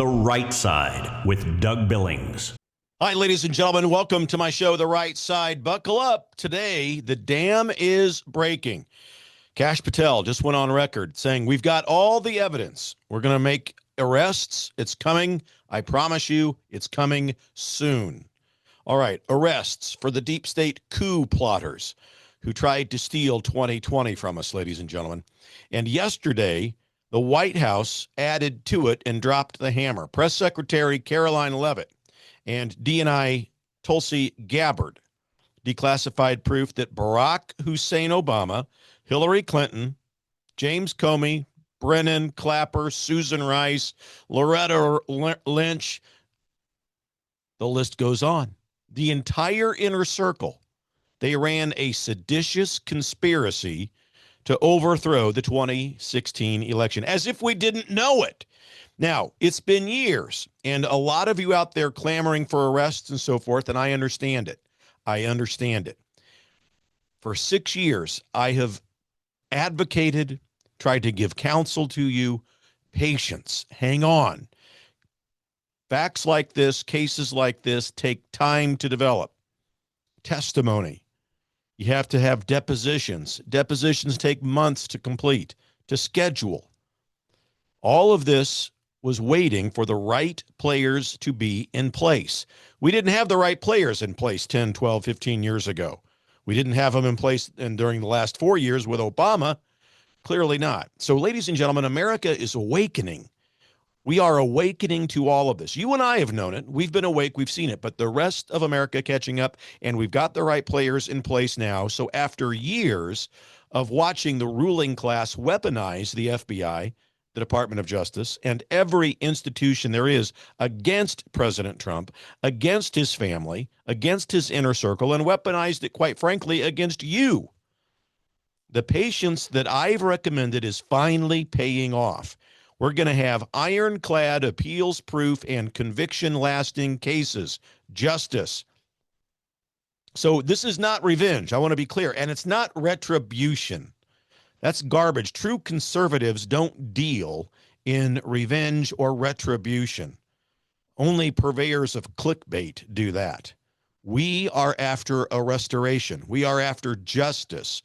The Right Side with Doug Billings. Hi, ladies and gentlemen. Welcome to my show, The Right Side. Buckle up. Today, the dam is breaking. Kash Patel just went on record saying, we've got all the evidence. We're going to make arrests. It's coming. I promise you, it's coming soon. All right, arrests for the deep state coup plotters who tried to steal 2020 from us, ladies and gentlemen. And yesterday, the White House added to it and dropped the hammer. Press Secretary Caroline Leavitt and DNI Tulsi Gabbard declassified proof that Barack Hussein Obama, Hillary Clinton, James Comey, Brennan Clapper, Susan Rice, Loretta Lynch, the list goes on. The entire inner circle, they ran a seditious conspiracy to overthrow the 2016 election, as if we didn't know it. Now, it's been years, and a lot of you out there clamoring for arrests and so forth, and I understand it. I understand it. For 6 years, I have advocated, tried to give counsel to you, patience, hang on. Facts like this, cases like this take time to develop. Testimony. You have to have depositions. Depositions take months to complete, to schedule. All of this was waiting for the right players to be in place. We didn't have the right players in place 10, 12, 15 years ago. We didn't have them in place and during the last 4 years with Obama. Clearly not. So, ladies and gentlemen, America is awakening. We are awakening to all of this. You and I have known it. We've been awake. We've seen it. But the rest of America catching up, and we've got the right players in place now. So after years of watching the ruling class weaponize the FBI, the Department of Justice, and every institution there is against President Trump, against his family, against his inner circle, and weaponized it, quite frankly, against you, the patience that I've recommended is finally paying off. We're going to have ironclad, appeals-proof, and conviction-lasting cases. Justice. So this is not revenge. I want to be clear. And it's not retribution. That's garbage. True conservatives don't deal in revenge or retribution. Only purveyors of clickbait do that. We are after a restoration. We are after justice.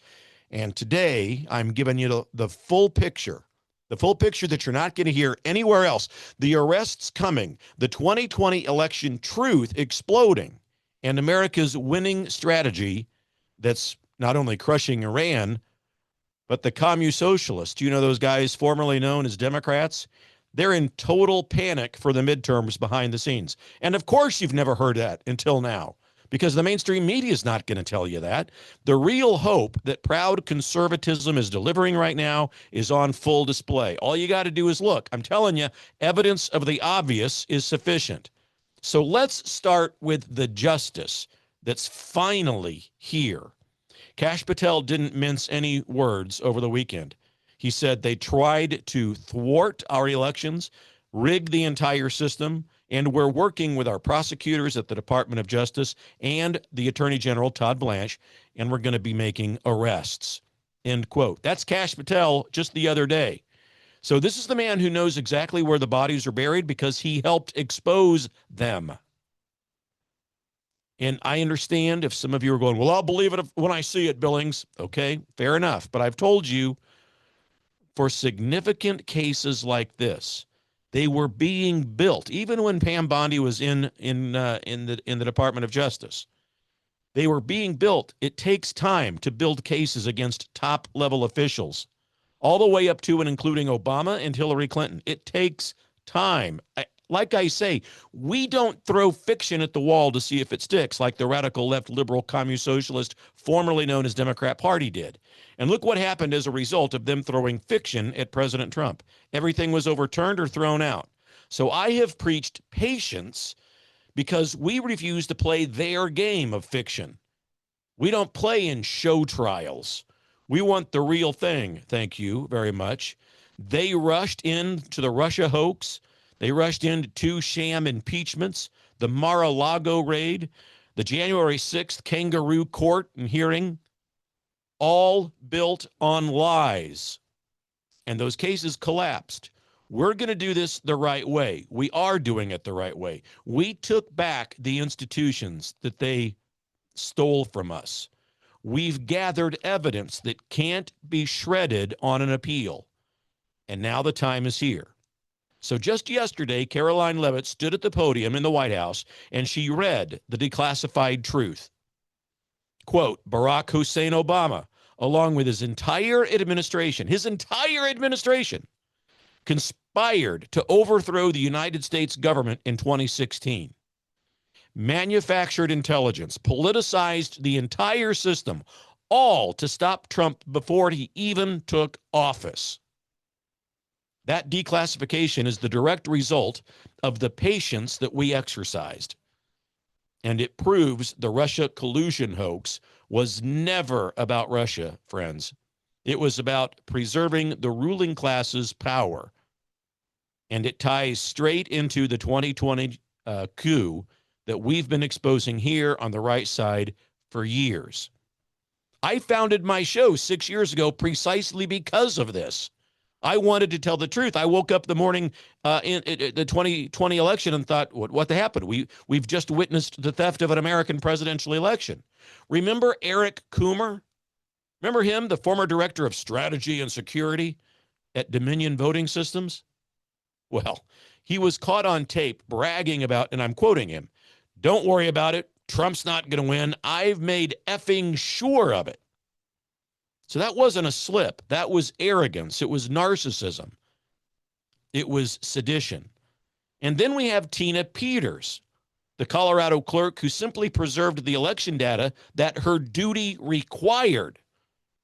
And today, I'm giving you the full picture. The full picture that you're not going to hear anywhere else. The arrests coming, the 2020 election truth exploding, and America's winning strategy that's not only crushing Iran, but the Commusocialists, you know those guys formerly known as Democrats? They're in total panic for the midterms behind the scenes. And of course you've never heard that until now, because the mainstream media is not going to tell you that. The real hope that proud conservatism is delivering right now is on full display. All you got to do is look. I'm telling you, evidence of the obvious is sufficient. So let's start with the justice that's finally here. Kash Patel didn't mince any words over the weekend. He said they tried to thwart our elections, rig the entire system, and we're working with our prosecutors at the Department of Justice and the Attorney General, Todd Blanche, and we're going to be making arrests, end quote. That's Kash Patel just the other day. So this is the man who knows exactly where the bodies are buried because he helped expose them. And I understand if some of you are going, well, I'll believe it when I see it, Billings. Okay, fair enough. But I've told you, for significant cases like this, they were being built, even when Pam Bondi was in the Department of Justice. They were being built. It takes time to build cases against top-level officials, all the way up to and including Obama and Hillary Clinton. It takes time. Like I say, we don't throw fiction at the wall to see if it sticks, like the radical left liberal Commusocialist, formerly known as Democrat Party, did. And look what happened as a result of them throwing fiction at President Trump. Everything was overturned or thrown out. So I have preached patience because we refuse to play their game of fiction. We don't play in show trials. We want the real thing, thank you very much. They rushed into the Russia hoax. They rushed into 2 sham impeachments, the Mar-a-Lago raid, the January 6th kangaroo court and hearing, all built on lies. And those cases collapsed. We're going to do this the right way. We are doing it the right way. We took back the institutions that they stole from us. We've gathered evidence that can't be shredded on an appeal. And now the time is here. So just yesterday, Caroline Leavitt stood at the podium in the White House and she read the declassified truth. Quote, Barack Hussein Obama, along with his entire administration, conspired to overthrow the United States government in 2016. Manufactured intelligence, politicized the entire system, all to stop Trump before he even took office. That declassification is the direct result of the patience that we exercised. And it proves the Russia collusion hoax was never about Russia, friends. It was about preserving the ruling class's power. And it ties straight into the 2020 coup that we've been exposing here on the right side for years. I founded my show 6 years ago precisely because of this. I wanted to tell the truth. I woke up the morning in the 2020 election and thought, what happened? We've just witnessed the theft of an American presidential election. Remember Eric Coomer? Remember him, the former director of strategy and security at Dominion Voting Systems? Well, he was caught on tape bragging about, and I'm quoting him, don't worry about it. Trump's not going to win. I've made effing sure of it. So that wasn't a slip. That was arrogance. It was narcissism. It was sedition. And then we have Tina Peters, the Colorado clerk who simply preserved the election data that her duty required.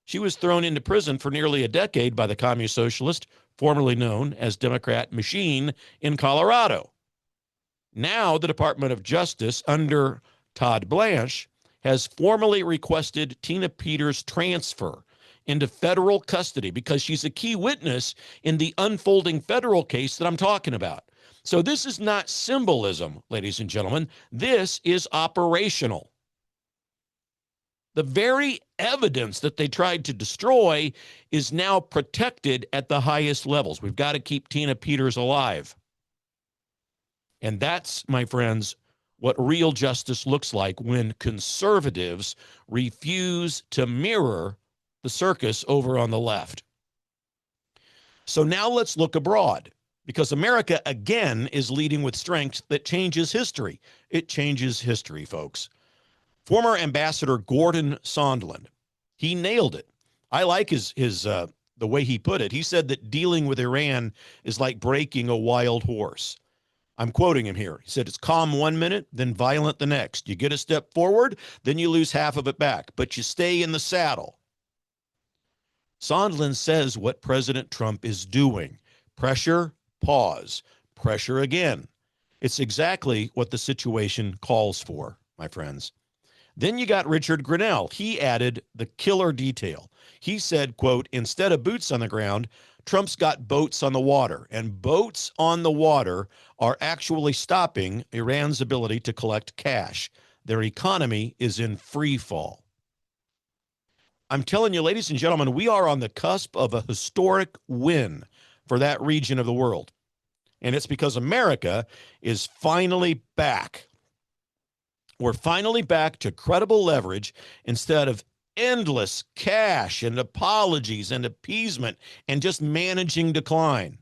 She was thrown into prison for nearly a decade by the Commusocialist, formerly known as Democrat machine in Colorado. Now the Department of Justice under Todd Blanche has formally requested Tina Peters' transfer into federal custody because she's a key witness in the unfolding federal case that I'm talking about. So this is not symbolism, ladies and gentlemen. This is operational. The very evidence that they tried to destroy is now protected at the highest levels. We've got to keep Tina Peters alive. And that's, my friends, what real justice looks like when conservatives refuse to mirror the circus over on the left. So now let's look abroad, because America, again, is leading with strength that changes history. It changes history, folks. Former Ambassador Gordon Sondland, he nailed it. I like the way he put it. He said that dealing with Iran is like breaking a wild horse. I'm quoting him here. He said, it's calm 1 minute, then violent the next. You get a step forward, then you lose half of it back, but you stay in the saddle. Sondland says what President Trump is doing. Pressure, pause, pressure again. It's exactly what the situation calls for, my friends. Then you got Richard Grenell. He added the killer detail. He said, quote, instead of boots on the ground, Trump's got boats on the water, and boats on the water are actually stopping Iran's ability to collect cash. Their economy is in free fall. I'm telling you, ladies and gentlemen, we are on the cusp of a historic win for that region of the world. And it's because America is finally back. We're finally back to credible leverage instead of endless cash and apologies and appeasement and just managing decline.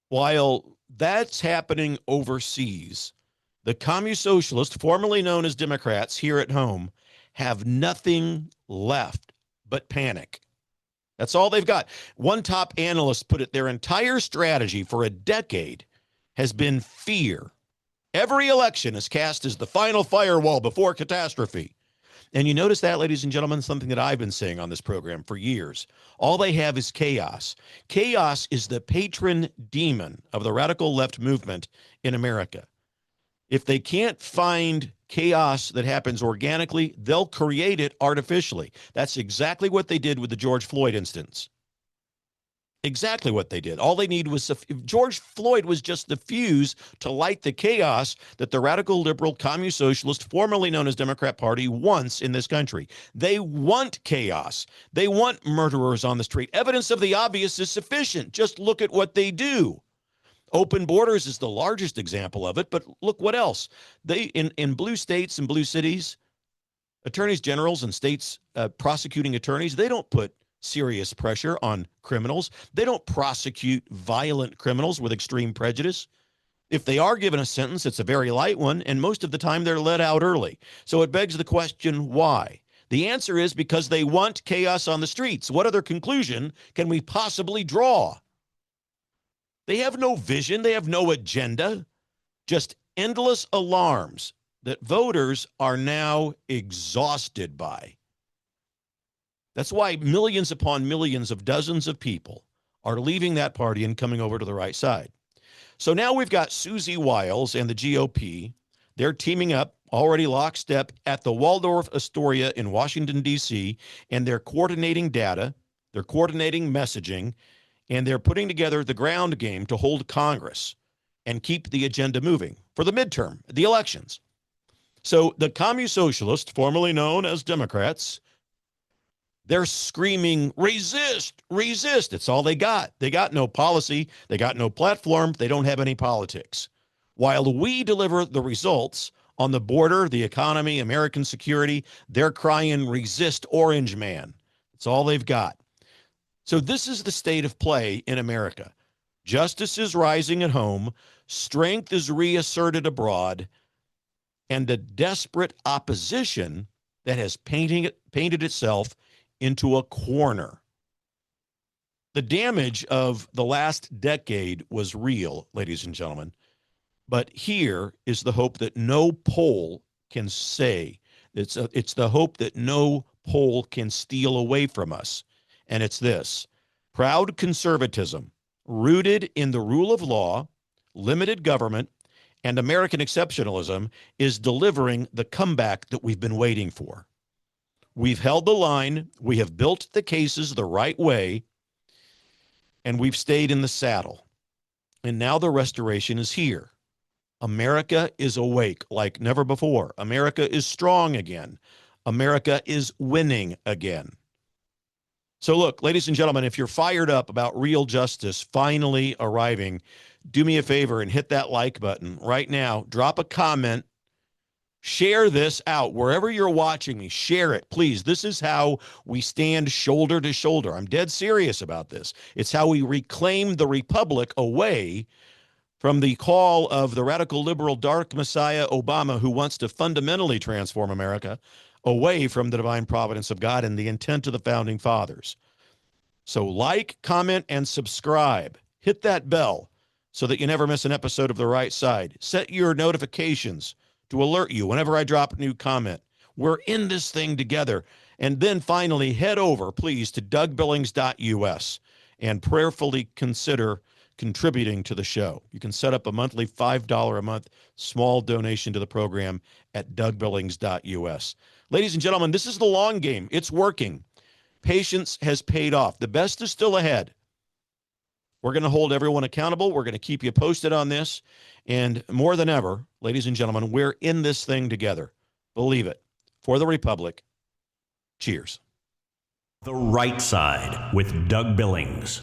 While that's happening overseas, the Commusocialists, formerly known as Democrats here at home, have nothing left but panic. That's all they've got. One top analyst put it, their entire strategy for a decade has been fear. Every election is cast as the final firewall before catastrophe. And you notice that, ladies and gentlemen, something that I've been saying on this program for years. All they have is chaos. Chaos is the patron demon of the radical left movement in America. If they can't find chaos that happens organically, they'll create it artificially. That's exactly what they did with the George Floyd instance. Exactly what they did. All they need was George Floyd was just the fuse to light the chaos that the radical liberal Commusocialist, formerly known as Democrat Party, wants in this country. They want chaos. They want murderers on the street. Evidence of the obvious is sufficient. Just look at what they do. Open borders is the largest example of it, but look what else. They in blue states and blue cities, attorneys generals and states prosecuting attorneys, they don't put serious pressure on criminals. They don't prosecute violent criminals with extreme prejudice. If they are given a sentence, it's a very light one, and most of the time they're let out early. So it begs the question, why? The answer is because they want chaos on the streets. What other conclusion can we possibly draw? They have no vision. They have no agenda, just endless alarms that voters are now exhausted by. That's why millions upon millions of dozens of people are leaving that party and coming over to the right side. So now we've got Susie Wiles and the GOP. They're teaming up, already lockstep, at the Waldorf Astoria in Washington, D.C., and they're coordinating data, they're coordinating messaging, and they're putting together the ground game to hold Congress and keep the agenda moving for the midterm, the elections. So the Commusocialists, formerly known as Democrats, they're screaming, resist, resist. It's all they got. They got no policy. They got no platform. They don't have any politics. While we deliver the results on the border, the economy, American security, they're crying, resist, Orange Man. It's all they've got. So this is the state of play in America. Justice is rising at home. Strength is reasserted abroad. And a desperate opposition that has painted itself into a corner. The damage of the last decade was real, ladies and gentlemen. But here is the hope that no poll can say. It's the hope that no poll can steal away from us. And it's this: proud conservatism, rooted in the rule of law, limited government, and American exceptionalism, is delivering the comeback that we've been waiting for. We've held the line, we have built the cases the right way, and we've stayed in the saddle. And now the restoration is here. America is awake like never before. America is strong again. America is winning again. So look, ladies and gentlemen, if you're fired up about real justice finally arriving, do me a favor and hit that like button right now. Drop a comment. Share this out wherever you're watching me. Share it, please. This is how we stand shoulder to shoulder. I'm dead serious about this. It's how we reclaim the republic away from the call of the radical liberal dark messiah Obama, who wants to fundamentally transform America away from the divine providence of God and the intent of the founding fathers. So like, comment, and subscribe. Hit that bell so that you never miss an episode of The Right Side. Set your notifications to alert you whenever I drop a new comment. We're in this thing together. And then finally, head over, please, to dougbillings.us and prayerfully consider contributing to the show. You can set up a monthly $5 a month small donation to the program at dougbillings.us. Ladies and gentlemen, this is the long game. It's working. Patience has paid off. The best is still ahead. We're going to hold everyone accountable. We're going to keep you posted on this. And more than ever, ladies and gentlemen, we're in this thing together. Believe it. For the Republic. Cheers. The Right Side with Doug Billings.